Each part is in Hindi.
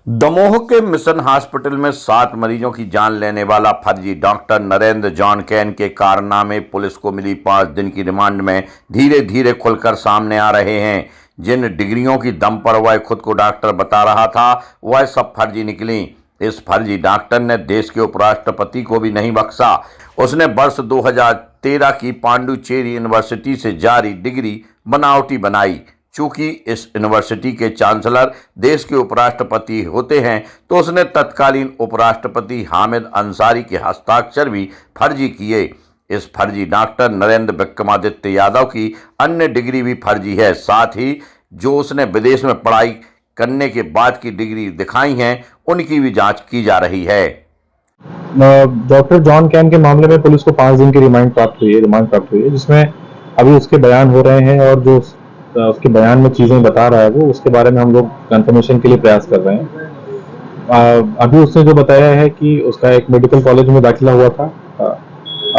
दमोह के मिशन हॉस्पिटल में 7 मरीजों की जान लेने वाला फर्जी डॉक्टर नरेंद्र जॉन कैन के कारनामे पुलिस को मिली 5 दिन की रिमांड में धीरे धीरे खुलकर सामने आ रहे हैं। जिन डिग्रियों की दम पर वह खुद को डॉक्टर बता रहा था वह सब फर्जी निकली। इस फर्जी डॉक्टर ने देश के उपराष्ट्रपति को भी नहीं बख्शा। उसने वर्ष 2013 की पांडुचेरी यूनिवर्सिटी से जारी डिग्री बनावटी बनाई। चूंकि इस यूनिवर्सिटी के चांसलर देश के उपराष्ट्रपति होते हैं तो उसने तत्कालीन उपराष्ट्रपति हामिद अंसारी के हस्ताक्षर भी फर्जी किए। इस फर्जी डॉक्टर नरेंद्र विक्रमादित्य यादव की अन्य डिग्री भी फर्जी है। साथ ही जो उसने विदेश में पढ़ाई करने के बाद की डिग्री दिखाई हैं उनकी भी जांच की जा रही है। डॉक्टर जॉन कैन के मामले में पुलिस को 5 दिन की रिमांड प्राप्त हुई है जिसमें अभी उसके बयान हो रहे हैं और जो उसके बयान में चीजें बता रहा है वो उसके बारे में हम लोग कंफर्मेशन के लिए प्रयास कर रहे हैं। अभी उसने जो बताया है कि उसका एक मेडिकल कॉलेज में दाखिला हुआ था,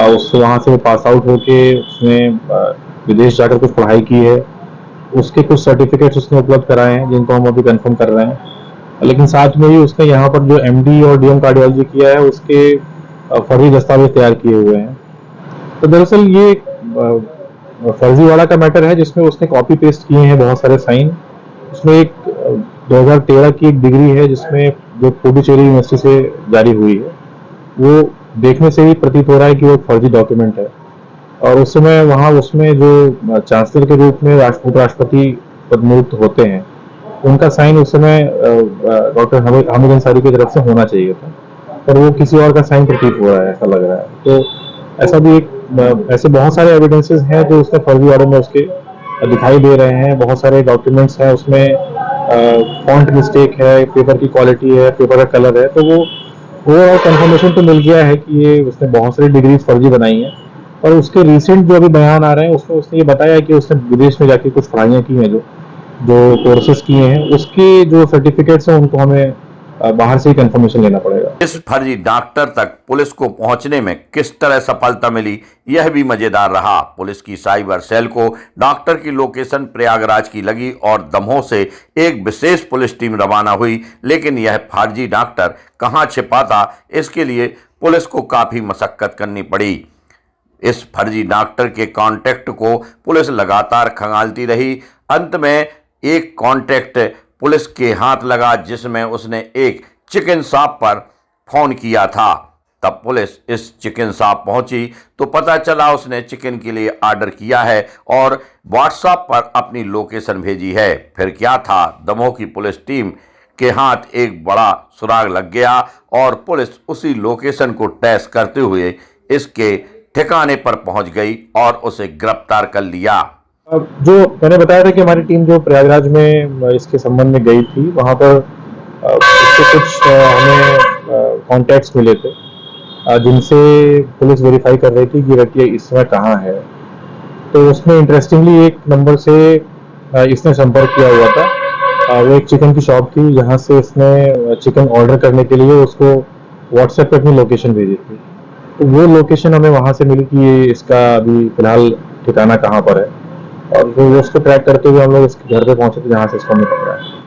उससे वहाँ से वो पास आउट होके उसने विदेश जाकर कुछ पढ़ाई की है। उसके कुछ सर्टिफिकेट्स उसने उपलब्ध कराए हैं जिनको हम अभी कंफर्म कर रहे हैं। लेकिन साथ में ही उसने यहाँ पर जो एमडी और डीएम कार्डियोलॉजी किया है उसके फर्जी दस्तावेज तैयार किए हुए हैं। तो दरअसल ये फर्जीवाड़ा का मैटर है जिसमें उसने कॉपी पेस्ट किए हैं बहुत सारे साइन। उसमें एक 2013 की एक डिग्री है जिसमें जो पुडुचेरी यूनिवर्सिटी से जारी हुई है वो देखने से ही प्रतीत हो रहा है कि वो फर्जी डॉक्यूमेंट है। और उस समय वहाँ उसमें जो चांसलर के रूप में उपराष्ट्रपति पदमुक्त होते हैं उनका साइन उस समय डॉक्टर हामिद अंसारी की तरफ से होना चाहिए था, पर वो किसी और का साइन प्रतीत हो रहा है, ऐसा लग रहा है। तो ऐसा भी ऐसे बहुत सारे एविडेंसेस हैं जो उसके फर्जीवाड़े में उसके दिखाई दे रहे हैं। बहुत सारे डॉक्यूमेंट्स हैं, उसमें फॉन्ट मिस्टेक है, पेपर की क्वालिटी है, पेपर का कलर है। तो वो ओवरऑल कंफर्मेशन तो मिल गया है कि ये उसने बहुत सारी डिग्रीज फर्जी बनाई हैं। और उसके रिसेंट जो अभी बयान आ रहे हैं उसमें उसने ये बताया है कि उसने विदेश में जाके कुछ पढ़ाइयाँ की हैं, जो कोर्सेज किए हैं, उसके जो सर्टिफिकेट्स हैं उनको हमें बाहर से ही कंफर्मेशन लेना पड़ेगा। इस फर्जी डॉक्टर तक पुलिस को पहुंचने में किस तरह सफलता मिली यह भी मजेदार रहा। पुलिस की साइबर सेल को डॉक्टर की लोकेशन प्रयागराज की लगी और दमोह से एक विशेष पुलिस टीम रवाना हुई, लेकिन यह फर्जी डॉक्टर कहां छिपा था इसके लिए पुलिस को काफी मशक्कत करनी पड़ी। इस फर्जी डॉक्टर के कॉन्टैक्ट को पुलिस लगातार खंगालती रही। अंत में एक कॉन्टैक्ट पुलिस के हाथ लगा जिसमें उसने एक चिकन शॉप पर फोन किया था। तब पुलिस इस चिकन शॉप पहुंची तो पता चला उसने चिकन के लिए ऑर्डर किया है और व्हाट्सएप पर अपनी लोकेशन भेजी है। फिर क्या था, दमोह की पुलिस टीम के हाथ एक बड़ा सुराग लग गया और पुलिस उसी लोकेशन को ट्रेस करते हुए इसके ठिकाने पर पहुंच गई और उसे गिरफ्तार कर लिया। जो मैंने बताया था कि हमारी टीम जो प्रयागराज में इसके संबंध में गई थी, वहाँ पर इसके कुछ हमें कॉन्टैक्ट्स मिले थे जिनसे पुलिस वेरीफाई कर रही थी कि व्यक्ति इस समय कहाँ है। तो उसमें इंटरेस्टिंगली एक नंबर से इसने संपर्क किया हुआ था। वो एक चिकन की शॉप थी जहाँ से इसने चिकन ऑर्डर करने के लिए उसको व्हाट्सएप पे अपनी लोकेशन भेजी थी। तो वो लोकेशन हमें वहाँ से मिली कि ये इसका अभी फिलहाल ठिकाना कहाँ पर है, और वो उसको ट्रैक करते हुए हम लोग इसके घर पे पहुंचे थे जहाँ से इसको हमने पकड़ा है।